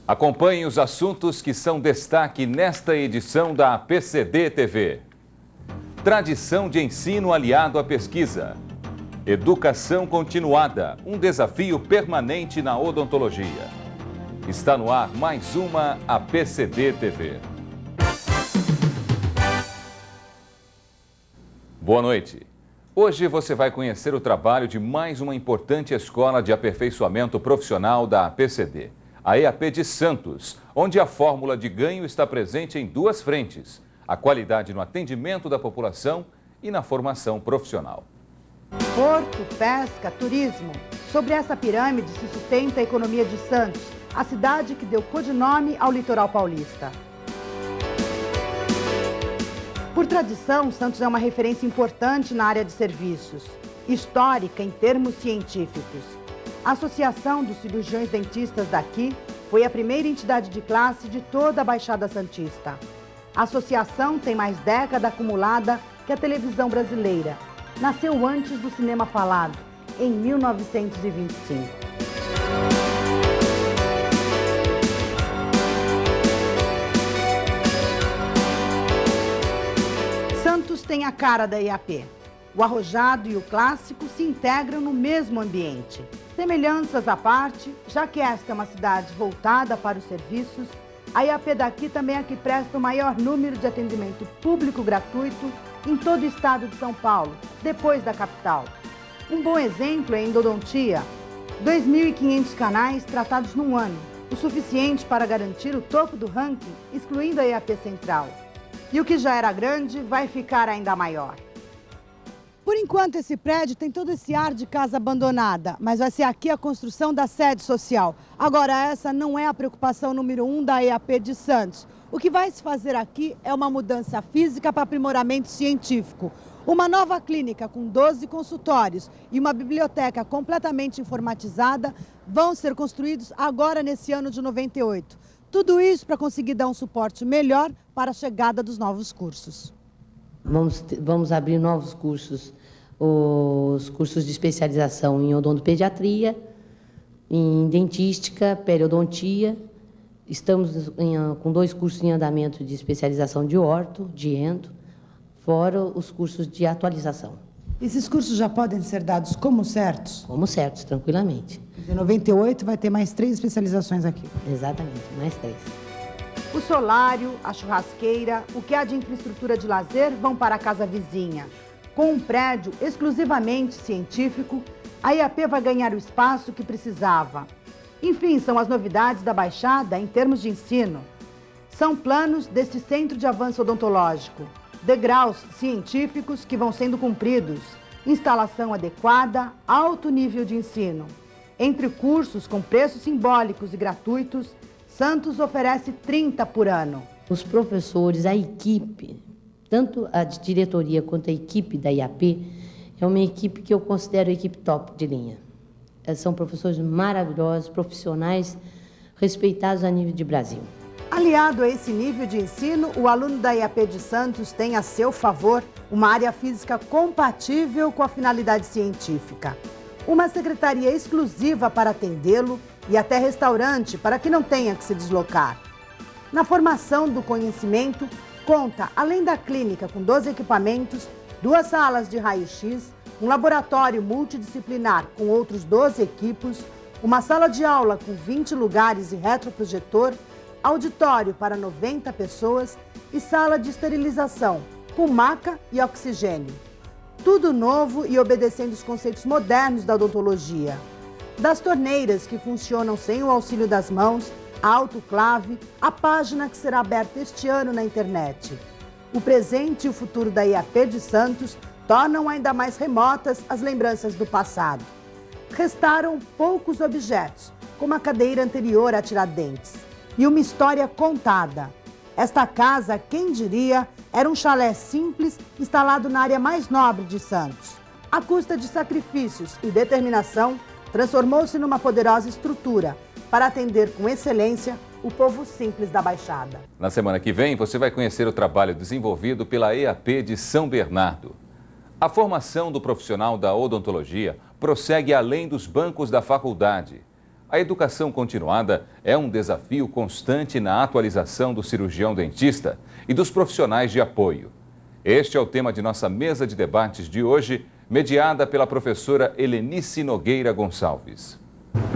Acompanhe os assuntos que são destaque nesta edição da PCD TV. Tradição de ensino aliado à pesquisa. Educação continuada, um desafio permanente na odontologia. Está no ar mais uma APCD TV. Boa noite. Hoje você vai conhecer o trabalho de mais uma importante escola de aperfeiçoamento profissional da APCD, a EAP de Santos, onde a fórmula de ganho está presente em duas frentes: a qualidade no atendimento da população e na formação profissional. Porto, pesca, turismo. Sobre essa pirâmide se sustenta a economia de Santos, a cidade que deu codinome ao litoral paulista. Por tradição, Santos é uma referência importante na área de serviços, histórica em termos científicos. A Associação dos Cirurgiões Dentistas daqui foi a primeira entidade de classe de toda a Baixada Santista. A associação tem mais década acumulada que a televisão brasileira. Nasceu antes do cinema falado, em 1925. Santos tem a cara da EAP. O arrojado e o clássico se integram no mesmo ambiente. Semelhanças à parte, já que esta é uma cidade voltada para os serviços, a EAP daqui também é a que presta o maior número de atendimento público gratuito em todo o estado de São Paulo, depois da capital. Um bom exemplo é a endodontia. 2.500 canais tratados num ano, o suficiente para garantir o topo do ranking, excluindo a EAP Central. E o que já era grande vai ficar ainda maior. Por enquanto, esse prédio tem todo esse ar de casa abandonada, mas vai ser aqui a construção da sede social. Agora, essa não é a preocupação número 1 da EAP de Santos. O que vai se fazer aqui é uma mudança física para aprimoramento científico. Uma nova clínica com 12 consultórios e uma biblioteca completamente informatizada vão ser construídos agora nesse ano de 98. Tudo isso para conseguir dar um suporte melhor para a chegada dos novos cursos. Vamos abrir novos cursos, os cursos de especialização em odontopediatria, em dentística, periodontia. Estamos com 2 cursos em andamento de especialização de orto, de endo, fora os cursos de atualização. Esses cursos já podem ser dados como certos? Como certos, tranquilamente. Em 98 vai ter mais 3 especializações aqui. Exatamente, mais 3. O solário, a churrasqueira, o que há de infraestrutura de lazer vão para a casa vizinha. Com um prédio exclusivamente científico, a EAP vai ganhar o espaço que precisava. Enfim, são as novidades da Baixada em termos de ensino. São planos deste Centro de Avanço Odontológico, degraus científicos que vão sendo cumpridos, instalação adequada, alto nível de ensino. Entre cursos com preços simbólicos e gratuitos, Santos oferece 30 por ano. Os professores, a equipe, tanto a de diretoria quanto a equipe da IAP, é uma equipe que eu considero a equipe top de linha. São professores maravilhosos, profissionais, respeitados a nível de Brasil. Aliado a esse nível de ensino, o aluno da IAP de Santos tem a seu favor uma área física compatível com a finalidade científica. Uma secretaria exclusiva para atendê-lo e até restaurante para que não tenha que se deslocar. Na formação do conhecimento, conta, além da clínica com 12 equipamentos, 2 salas de raio-x, um laboratório multidisciplinar com outros 12 equipos, uma sala de aula com 20 lugares e retroprojetor, auditório para 90 pessoas e sala de esterilização com maca e oxigênio. Tudo novo e obedecendo os conceitos modernos da odontologia. Das torneiras que funcionam sem o auxílio das mãos, a autoclave, a página que será aberta este ano na internet. O presente e o futuro da IAP de Santos tornam ainda mais remotas as lembranças do passado. Restaram poucos objetos, como a cadeira anterior a Tiradentes, e uma história contada. Esta casa, quem diria, era um chalé simples instalado na área mais nobre de Santos. À custa de sacrifícios e determinação, transformou-se numa poderosa estrutura para atender com excelência o povo simples da Baixada. Na semana que vem, você vai conhecer o trabalho desenvolvido pela EAP de São Bernardo. A formação do profissional da odontologia prossegue além dos bancos da faculdade. A educação continuada é um desafio constante na atualização do cirurgião dentista e dos profissionais de apoio. Este é o tema de nossa mesa de debates de hoje, mediada pela professora Helenice Nogueira Gonçalves.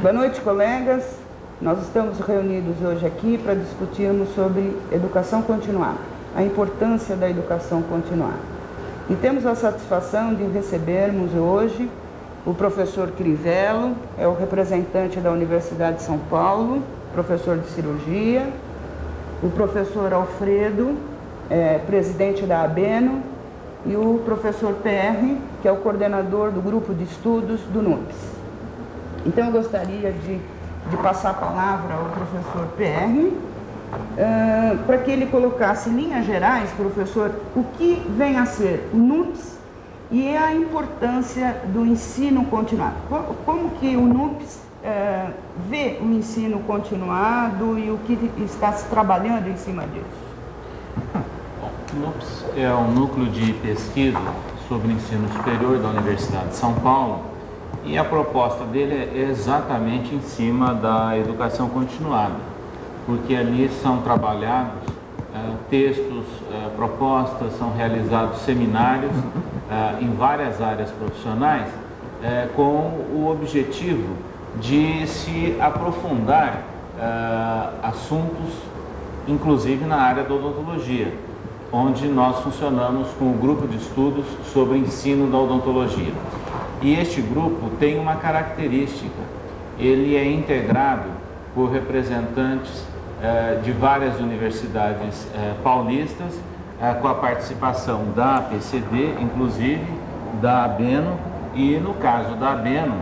Boa noite, colegas. Nós estamos reunidos hoje aqui para discutirmos sobre educação continuada, a importância da educação continuada. E temos a satisfação de recebermos hoje o professor Crivella, é o representante da Universidade de São Paulo, professor de cirurgia, o professor Alfredo, presidente da ABENO, e o professor PR, que é o coordenador do grupo de estudos do NUPES. Então eu gostaria de passar a palavra ao professor PR, para que ele colocasse em linhas gerais, professor, o que vem a ser o NUPES e a importância do ensino continuado. Como que o NUPES vê o ensino continuado e o que está se trabalhando em cima disso? O NUPES é um núcleo de pesquisa sobre ensino superior da Universidade de São Paulo e a proposta dele é exatamente em cima da educação continuada, porque ali são trabalhados textos, propostas, são realizados seminários em várias áreas profissionais com o objetivo de se aprofundar assuntos, inclusive na área da odontologia, onde nós funcionamos com o grupo de estudos sobre ensino da odontologia. E este grupo tem uma característica, ele é integrado por representantes de várias universidades paulistas, com a participação da PCD, inclusive da ABENO, e no caso da ABENO,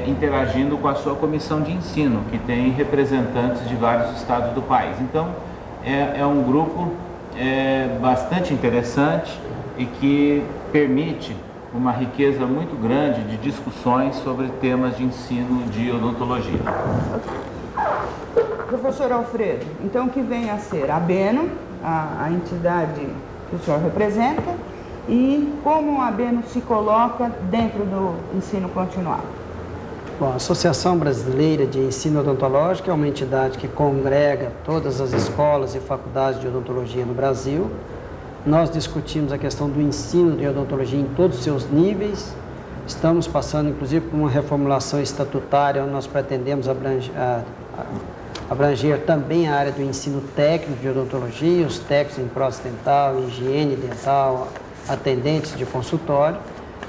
interagindo com a sua comissão de ensino, que tem representantes de vários estados do país. Então, é um grupo bastante interessante e que permite uma riqueza muito grande de discussões sobre temas de ensino de odontologia. Professor Alfredo, então o que vem a ser a ABENO, a entidade que o senhor representa, e como a ABENO se coloca dentro do ensino continuado? Bom, a Associação Brasileira de Ensino Odontológico é uma entidade que congrega todas as escolas e faculdades de odontologia no Brasil. Nós discutimos a questão do ensino de odontologia em todos os seus níveis. Estamos passando, inclusive, por uma reformulação estatutária, onde nós pretendemos abranger também a área do ensino técnico de odontologia, os técnicos em prótese dental, higiene dental, atendentes de consultório,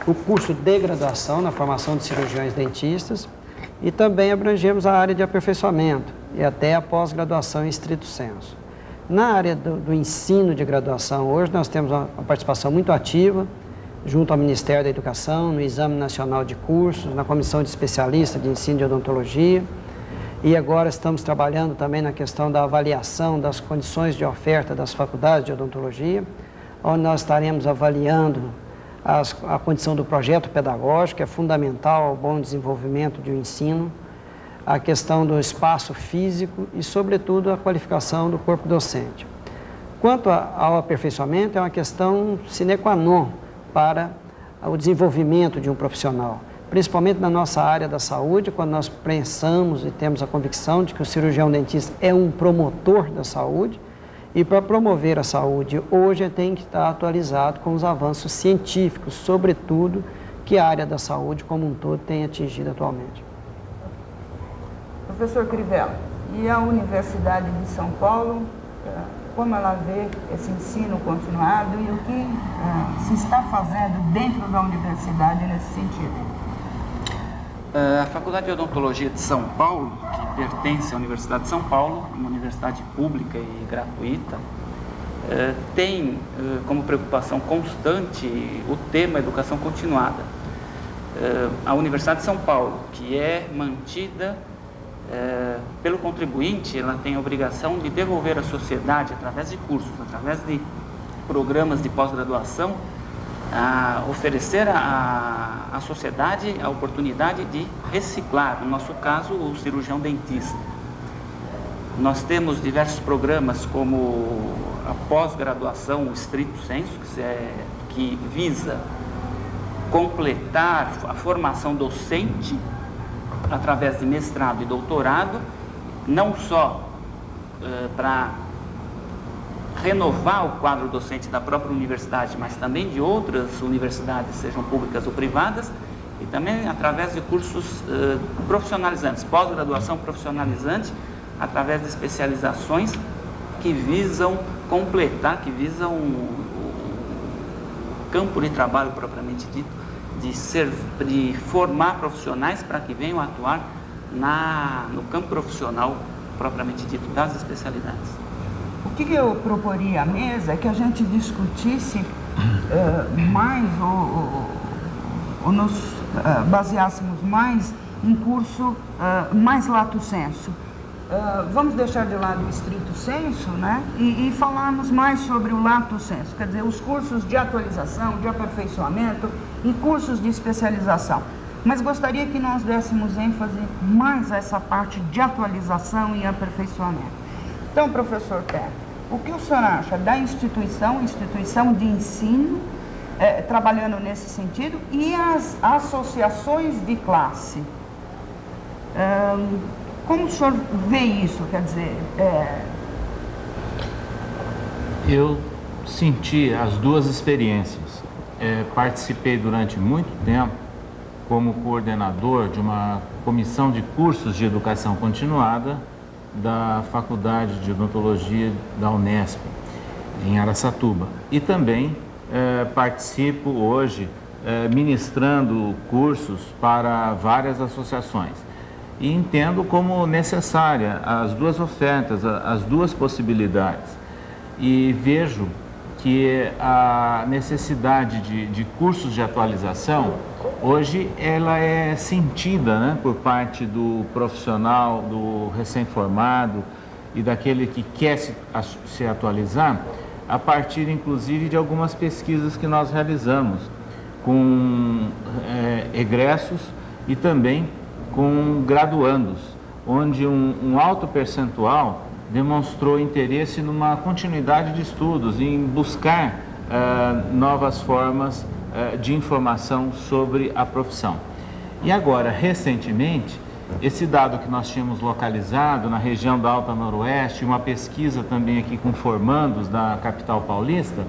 o curso de graduação na formação de cirurgiões dentistas e também abrangemos a área de aperfeiçoamento e até a pós-graduação em estrito sensu. Na área do ensino de graduação, hoje nós temos uma participação muito ativa junto ao Ministério da Educação, no Exame Nacional de Cursos, na Comissão de Especialistas de Ensino de Odontologia, e agora estamos trabalhando também na questão da avaliação das condições de oferta das faculdades de odontologia, onde nós estaremos avaliando a condição do projeto pedagógico, que é fundamental ao bom desenvolvimento do ensino, a questão do espaço físico e, sobretudo, a qualificação do corpo docente. Quanto ao aperfeiçoamento, é uma questão sine qua non para o desenvolvimento de um profissional, principalmente na nossa área da saúde, quando nós pensamos e temos a convicção de que o cirurgião dentista é um promotor da saúde, e para promover a saúde hoje ele tem que estar atualizado com os avanços científicos, sobretudo, que a área da saúde como um todo tem atingido atualmente. Professor Crivella, e a Universidade de São Paulo, como ela vê esse ensino continuado e o que se está fazendo dentro da universidade nesse sentido? A Faculdade de Odontologia de São Paulo, que pertence à Universidade de São Paulo, uma universidade pública e gratuita, tem como preocupação constante o tema educação continuada. A Universidade de São Paulo, que é mantida pelo contribuinte, ela tem a obrigação de devolver à sociedade, através de cursos, através de programas de pós-graduação, oferecer à sociedade a oportunidade de reciclar, no nosso caso, o cirurgião dentista. Nós temos diversos programas como a pós-graduação, o estrito sensu, que visa completar a formação docente através de mestrado e doutorado, não só para renovar o quadro docente da própria universidade, mas também de outras universidades, sejam públicas ou privadas, e também através de cursos profissionalizantes, pós-graduação profissionalizante, através de especializações que visam completar, que visam o campo de trabalho propriamente dito, de formar profissionais para que venham atuar no campo profissional propriamente dito das especialidades. O que eu proporia à mesa é que a gente discutisse mais ou nos baseássemos mais em curso mais lato sensu. Vamos deixar de lado o estrito sensu, né? E falarmos mais sobre o lato sensu, quer dizer, os cursos de atualização, de aperfeiçoamento e cursos de especialização. Mas gostaria que nós dessemos ênfase mais a essa parte de atualização e aperfeiçoamento. Então, professor Pé, o que o senhor acha da instituição de ensino, trabalhando nesse sentido, e as associações de classe? Como o senhor vê isso? Quer dizer... Eu senti as duas experiências. Participei durante muito tempo como coordenador de uma comissão de cursos de educação continuada da Faculdade de Odontologia da Unesp, em Araçatuba. E também participo hoje ministrando cursos para várias associações. E entendo como necessária as duas ofertas, as duas possibilidades. E vejo que a necessidade de cursos de atualização, hoje ela é sentida, né, por parte do profissional, do recém-formado e daquele que quer se atualizar, a partir inclusive de algumas pesquisas que nós realizamos com egressos e também com graduandos, onde um alto percentual demonstrou interesse numa continuidade de estudos, em buscar novas formas de informação sobre a profissão. E agora, recentemente, esse dado que nós tínhamos localizado na região da Alta Noroeste, uma pesquisa também aqui com formandos da capital paulista,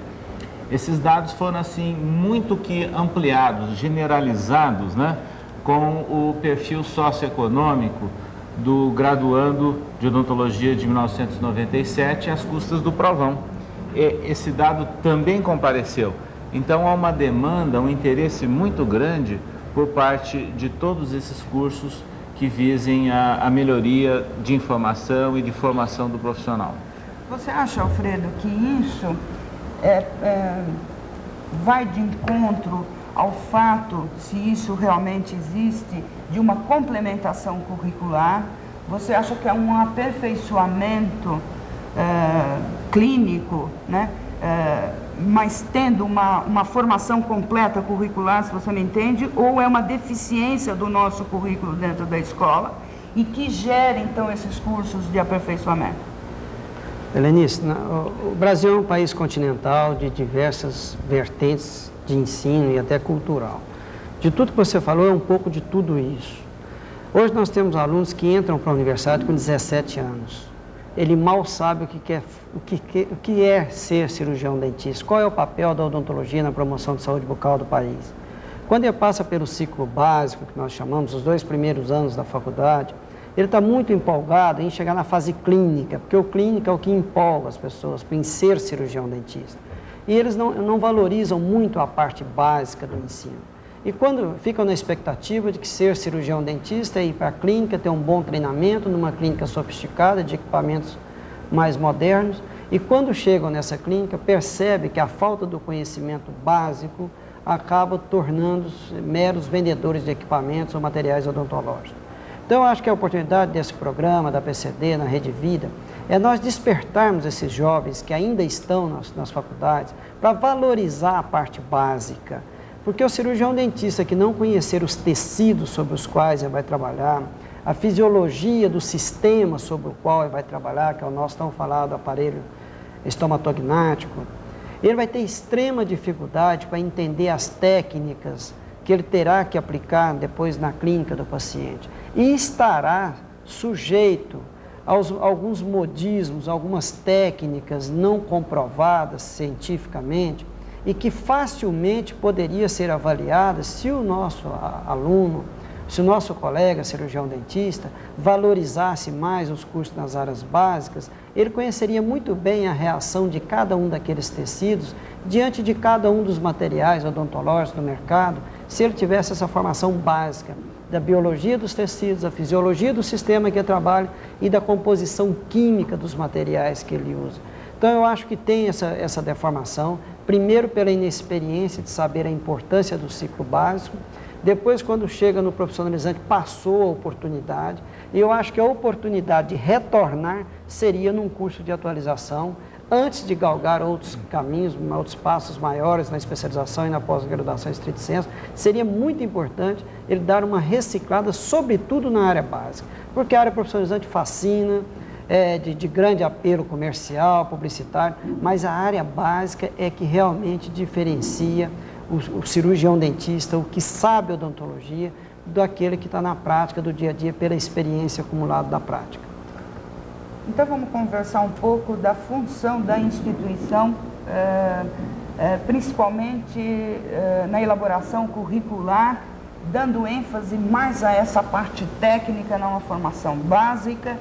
esses dados foram assim muito que ampliados, generalizados, né, com o perfil socioeconômico do graduando de odontologia de 1997 às custas do provão. Esse dado também compareceu. Então há uma demanda, um interesse muito grande por parte de todos esses cursos que visem a melhoria de informação e de formação do profissional. Você acha, Alfredo, que isso vai de encontro ao fato, se isso realmente existe, de uma complementação curricular? Você acha que é um aperfeiçoamento clínico, né? Mas tendo uma formação completa curricular, se você me entende, ou é uma deficiência do nosso currículo dentro da escola e que gera, então, esses cursos de aperfeiçoamento? Helenice, o Brasil é um país continental de diversas vertentes de ensino e até cultural. De tudo que você falou, é um pouco de tudo isso. Hoje nós temos alunos que entram para a universidade com 17 anos. Ele mal sabe o que é ser cirurgião dentista, qual é o papel da odontologia na promoção de saúde bucal do país. Quando ele passa pelo ciclo básico, que nós chamamos os 2 primeiros anos da faculdade, ele está muito empolgado em chegar na fase clínica, porque o clínico é o que empolga as pessoas em ser cirurgião dentista. E eles não valorizam muito a parte básica do ensino. E quando ficam na expectativa de que ser cirurgião dentista é ir para a clínica, ter um bom treinamento, numa clínica sofisticada, de equipamentos mais modernos, e quando chegam nessa clínica, percebe que a falta do conhecimento básico acaba tornando-se meros vendedores de equipamentos ou materiais odontológicos. Então, eu acho que a oportunidade desse programa, da PCD, na Rede Vida, é nós despertarmos esses jovens que ainda estão nas faculdades para valorizar a parte básica. Porque o cirurgião dentista que não conhecer os tecidos sobre os quais ele vai trabalhar, a fisiologia do sistema sobre o qual ele vai trabalhar, que é o nosso tão falado aparelho estomatognático, ele vai ter extrema dificuldade para entender as técnicas que ele terá que aplicar depois na clínica do paciente e estará sujeito a alguns modismos, algumas técnicas não comprovadas cientificamente e que facilmente poderia ser avaliada se o nosso aluno, se o nosso colega cirurgião dentista valorizasse mais os cursos nas áreas básicas, ele conheceria muito bem a reação de cada um daqueles tecidos diante de cada um dos materiais odontológicos do mercado, se ele tivesse essa formação básica da biologia dos tecidos, da fisiologia do sistema que ele trabalha e da composição química dos materiais que ele usa. Então, eu acho que tem essa deformação, primeiro pela inexperiência de saber a importância do ciclo básico, depois, quando chega no profissionalizante, passou a oportunidade, e eu acho que a oportunidade de retornar seria num curso de atualização, antes de galgar outros caminhos, outros passos maiores na especialização e na pós-graduação estrito sensu, seria muito importante ele dar uma reciclada, sobretudo na área básica, porque a área profissionalizante fascina, é de grande apelo comercial, publicitário, mas a área básica é que realmente diferencia o cirurgião dentista, o que sabe odontologia, daquele que está na prática do dia a dia, pela experiência acumulada da prática. Então vamos conversar um pouco da função da instituição, principalmente na elaboração curricular, dando ênfase mais a essa parte técnica, não a formação básica,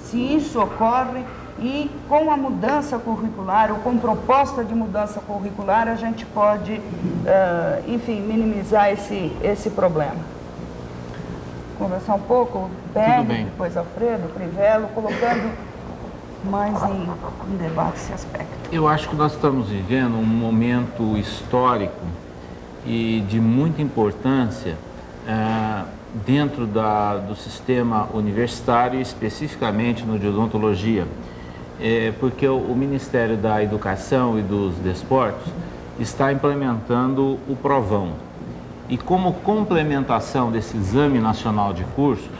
se isso ocorre e com a mudança curricular ou com proposta de mudança curricular a gente pode, enfim, minimizar esse problema. Conversar um pouco, Pérez, depois Alfredo, Crivella, colocando mais em debate esse aspecto. Eu acho que nós estamos vivendo um momento histórico e de muita importância dentro do sistema universitário, especificamente no de odontologia, porque o Ministério da Educação e dos Desportos está implementando o Provão. E como complementação desse Exame Nacional de Cursos,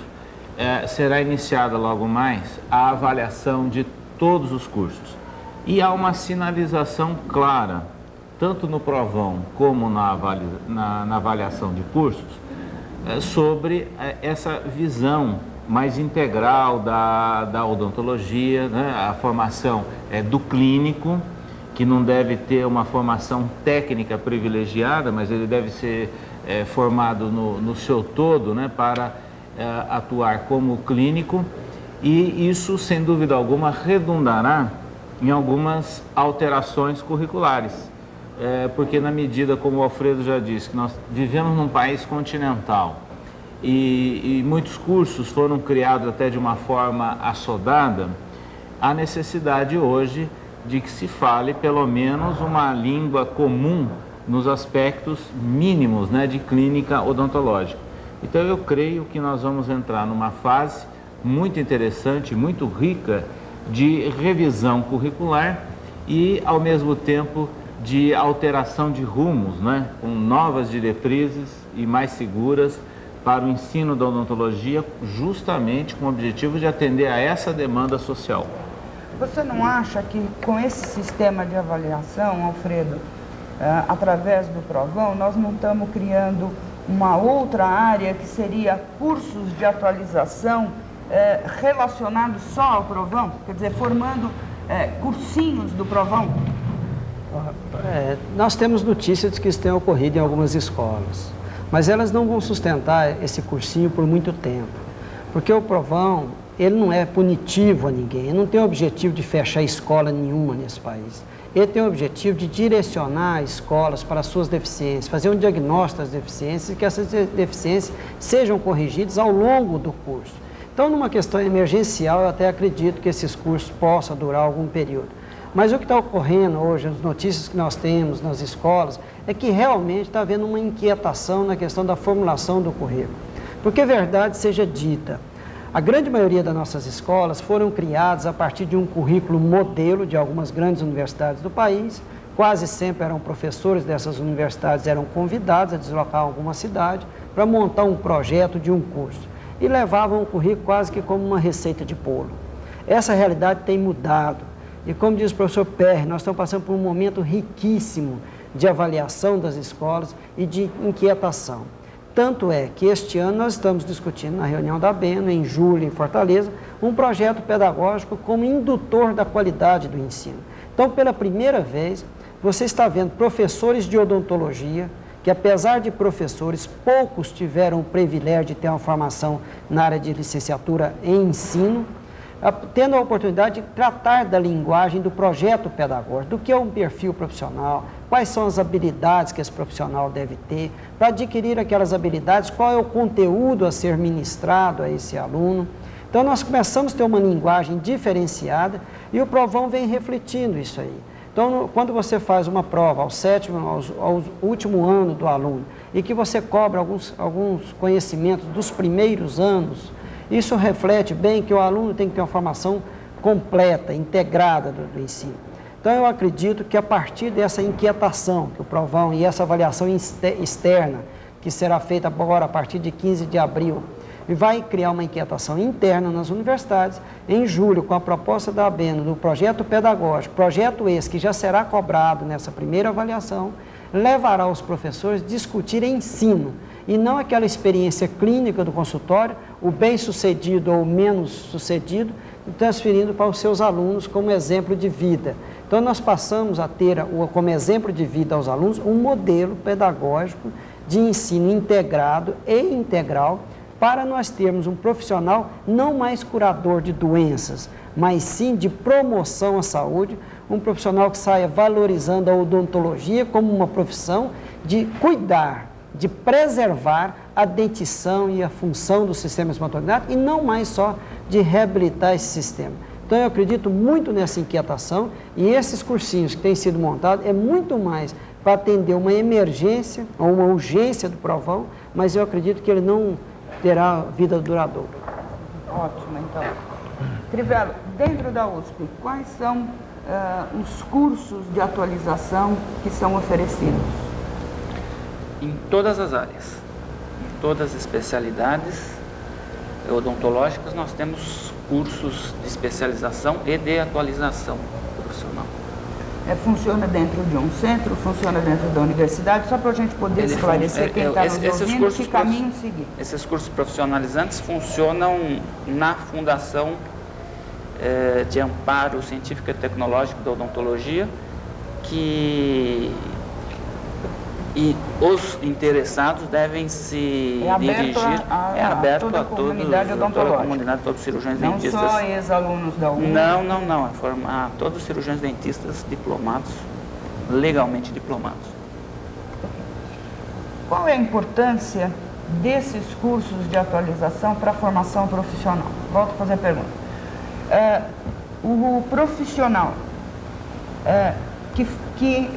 será iniciada logo mais a avaliação de todos os cursos. E há uma sinalização clara, tanto no Provão como na avaliação de cursos, sobre essa visão mais integral da odontologia, né? A formação do clínico, que não deve ter uma formação técnica privilegiada, mas ele deve ser formado no seu todo, né? Para atuar como clínico, e isso, sem dúvida alguma, redundará em algumas alterações curriculares, porque na medida, como o Alfredo já disse, que nós vivemos num país continental e muitos cursos foram criados até de uma forma assodada, há necessidade hoje de que se fale pelo menos uma língua comum nos aspectos mínimos, né, de clínica odontológica. Então eu creio que nós vamos entrar numa fase muito interessante, muito rica de revisão curricular e, ao mesmo tempo, de alteração de rumos, né? Com novas diretrizes e mais seguras para o ensino da odontologia, justamente com o objetivo de atender a essa demanda social. Você não acha que com esse sistema de avaliação, Alfredo, através do Provão, nós não estamos criando uma outra área que seria cursos de atualização relacionados só ao Provão? Quer dizer, formando cursinhos do Provão? Nós temos notícias de que isso tem ocorrido em algumas escolas, mas elas não vão sustentar esse cursinho por muito tempo, porque o Provão, ele não é punitivo a ninguém, ele não tem o objetivo de fechar escola nenhuma nesse país. Ele tem o objetivo de direcionar escolas para as suas deficiências, fazer um diagnóstico das deficiências e que essas deficiências sejam corrigidas ao longo do curso. Então, numa questão emergencial, eu até acredito que esses cursos possam durar algum período. Mas o que está ocorrendo hoje, as notícias que nós temos nas escolas, é que realmente está havendo uma inquietação na questão da formulação do currículo. Porque, verdade seja dita, a grande maioria das nossas escolas foram criadas a partir de um currículo modelo de algumas grandes universidades do país. Quase sempre eram professores dessas universidades, eram convidados a deslocar a alguma cidade para montar um projeto de um curso. E levavam o currículo quase que como uma receita de bolo. Essa realidade tem mudado. E como diz o professor Perry, nós estamos passando por um momento riquíssimo de avaliação das escolas e de inquietação. Tanto é que este ano nós estamos discutindo na reunião da ABENO, em julho, em Fortaleza, um projeto pedagógico como indutor da qualidade do ensino. Então, pela primeira vez, você está vendo professores de odontologia, que apesar de professores, poucos tiveram o privilégio de ter uma formação na área de licenciatura em ensino, tendo a oportunidade de tratar da linguagem do projeto pedagógico, do que é um perfil profissional, quais são as habilidades que esse profissional deve ter, para adquirir aquelas habilidades, qual é o conteúdo a ser ministrado a esse aluno. Então, nós começamos a ter uma linguagem diferenciada e o Provão vem refletindo isso aí. Então, quando você faz uma prova ao sétimo, ao último ano do aluno e que você cobra alguns conhecimentos dos primeiros anos, isso reflete bem que o aluno tem que ter uma formação completa, integrada do ensino. Então, eu acredito que a partir dessa inquietação que o Provão e essa avaliação externa, que será feita agora a partir de 15 de abril, vai criar uma inquietação interna nas universidades. Em julho, com a proposta da ABENO, do projeto pedagógico, projeto esse que já será cobrado nessa primeira avaliação, levará os professores a discutir ensino, e não aquela experiência clínica do consultório, o bem-sucedido ou menos sucedido, transferindo para os seus alunos como exemplo de vida. Então, nós passamos a ter como exemplo de vida aos alunos um modelo pedagógico de ensino integrado e integral, para nós termos um profissional não mais curador de doenças, mas sim de promoção à saúde, um profissional que saia valorizando a odontologia como uma profissão de cuidar, de preservar a dentição e a função do sistema estomatognático e não mais só de reabilitar esse sistema. Então, eu acredito muito nessa inquietação e esses cursinhos que têm sido montados é muito mais para atender uma emergência ou uma urgência do Provão, mas eu acredito que ele não terá vida duradoura. Ótimo, então. Trivelo, dentro da USP, quais são os cursos de atualização que são oferecidos? Em todas as áreas, em todas as especialidades odontológicas, nós temos cursos de especialização e de atualização profissional. Funciona dentro de um centro, funciona dentro da universidade, só para a gente poder esclarecer quem está nos ouvindo, que caminho seguir. Esses cursos profissionalizantes funcionam na Fundação de Amparo Científico e Tecnológico da Odontologia, e os interessados devem se dirigir. É aberto a toda a comunidade, todos os cirurgiões dentistas. Não só ex-alunos da USP? Não. É formar todos os cirurgiões dentistas diplomados, legalmente diplomados. Qual é a importância desses cursos de atualização para a formação profissional? Volto a fazer a pergunta. O profissional que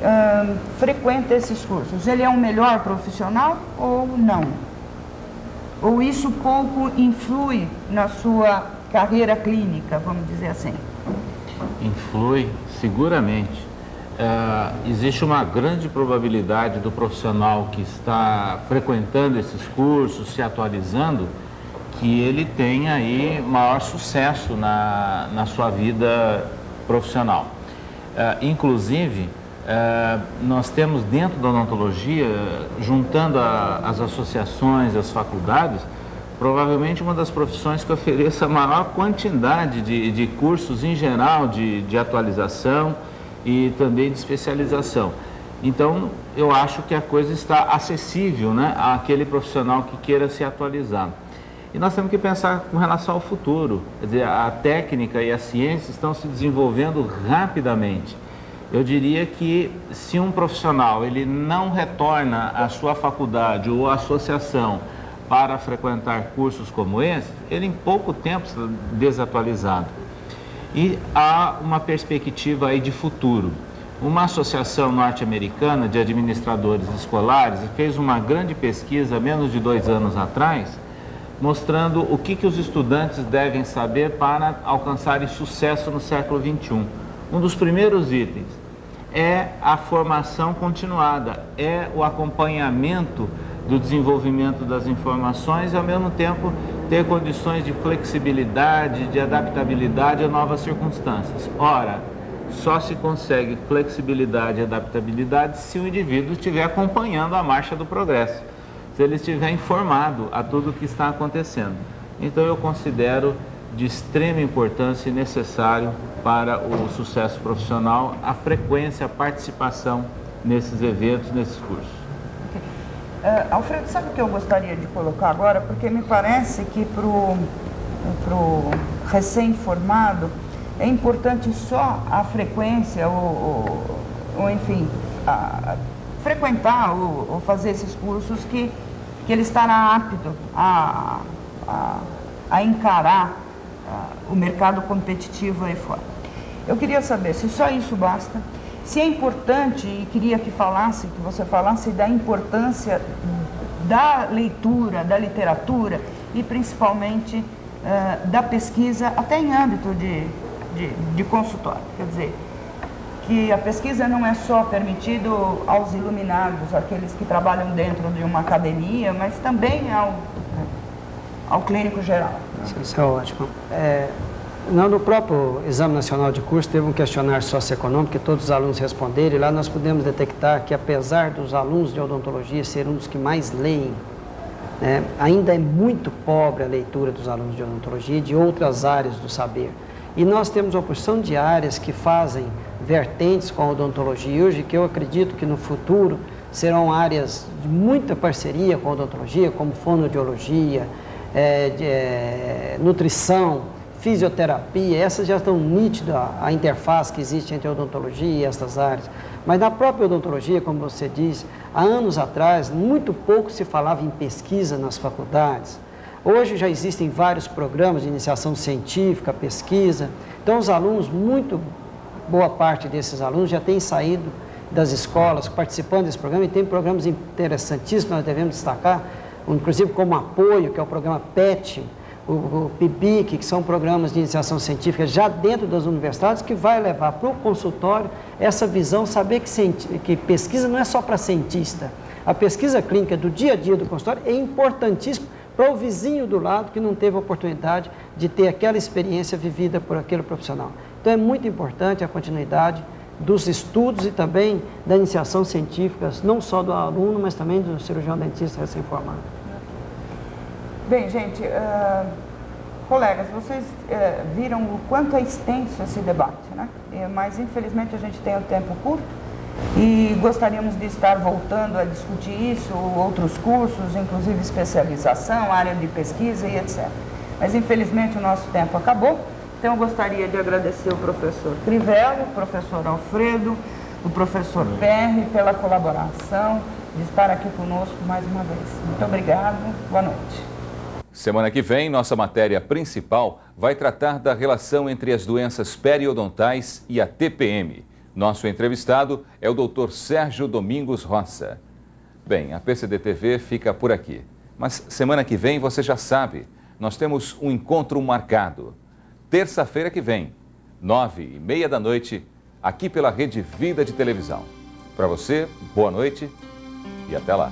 frequenta esses cursos, ele é um melhor profissional ou não? Ou isso pouco influi na sua carreira clínica, vamos dizer assim? Influi, seguramente. Existe uma grande probabilidade do profissional que está frequentando esses cursos, se atualizando, que ele tenha aí maior sucesso na sua vida profissional. Inclusive, nós temos dentro da odontologia, juntando as associações, as faculdades, provavelmente uma das profissões que ofereça a maior quantidade de cursos em geral de atualização e também de especialização. Então, eu acho que a coisa está acessível, né, àquele profissional que queira se atualizar. E nós temos que pensar com relação ao futuro. Quer dizer, a técnica e a ciência estão se desenvolvendo rapidamente. Eu diria que se um profissional ele não retorna à sua faculdade ou à associação para frequentar cursos como esse, ele em pouco tempo está desatualizado. E há uma perspectiva aí de futuro. Uma associação norte-americana de administradores escolares fez uma grande pesquisa, menos de 2 anos atrás, mostrando o que os estudantes devem saber para alcançarem sucesso no século XXI. Um dos primeiros itens é a formação continuada, é o acompanhamento do desenvolvimento das informações e, ao mesmo tempo, ter condições de flexibilidade, de adaptabilidade a novas circunstâncias. Ora, só se consegue flexibilidade e adaptabilidade se o indivíduo estiver acompanhando a marcha do progresso, se ele estiver informado a tudo o que está acontecendo. Então eu considero de extrema importância e necessário para o sucesso profissional a frequência, a participação nesses eventos, nesses cursos. Alfredo, sabe o que eu gostaria de colocar agora? Porque me parece que para o recém-formado é importante só a frequência, ou enfim, frequentar ou fazer esses cursos que ele estará apto a encarar o mercado competitivo aí fora. Eu queria saber se só isso basta, se é importante, e queria que você falasse da importância da leitura, da literatura e principalmente da pesquisa, até em âmbito de consultório. Quer dizer, que a pesquisa não é só permitido aos iluminados, aqueles que trabalham dentro de uma academia, mas também ao clínico geral. Isso é ótimo. No próprio Exame Nacional de Curso teve um questionário socioeconômico que todos os alunos responderam, e lá nós pudemos detectar que, apesar dos alunos de odontologia serem um dos que mais leem, né, ainda é muito pobre a leitura dos alunos de odontologia e de outras áreas do saber. E nós temos uma porção de áreas que fazem vertentes com a odontologia hoje, que eu acredito que no futuro serão áreas de muita parceria com a odontologia, como fonoaudiologia, nutrição, fisioterapia. Essas já estão nítidas, a interface que existe entre a odontologia e essas áreas. Mas na própria odontologia, como você diz, há anos atrás, muito pouco se falava em pesquisa nas faculdades. Hoje já existem vários programas de iniciação científica, pesquisa. Então os alunos, boa parte desses alunos já têm saído das escolas participando desse programa, e tem programas interessantíssimos, nós devemos destacar, inclusive como apoio, que é o programa PET, o PIBIC, que são programas de iniciação científica já dentro das universidades, que vai levar para o consultório essa visão, saber que pesquisa não é só para cientista. A pesquisa clínica do dia a dia do consultório é importantíssima para o vizinho do lado que não teve a oportunidade de ter aquela experiência vivida por aquele profissional. Então é muito importante a continuidade dos estudos e também da iniciação científica, não só do aluno, mas também do cirurgião dentista recém-formado. Bem, gente, colegas, vocês viram o quanto é extenso esse debate, né? Mas infelizmente a gente tem um tempo curto e gostaríamos de estar voltando a discutir isso, outros cursos, inclusive especialização, área de pesquisa e etc. Mas infelizmente o nosso tempo acabou, então eu gostaria de agradecer o professor Crivella, o professor Alfredo, o professor Perry pela colaboração, de estar aqui conosco mais uma vez. Muito obrigado, boa noite. Semana que vem, nossa matéria principal vai tratar da relação entre as doenças periodontais e a TPM. Nosso entrevistado é o Dr. Sérgio Domingos Roça. Bem, a PCD TV fica por aqui. Mas semana que vem, você já sabe, nós temos um encontro marcado. Terça-feira que vem, 9h30 da noite, aqui pela Rede Vida de Televisão. Para você, boa noite e até lá.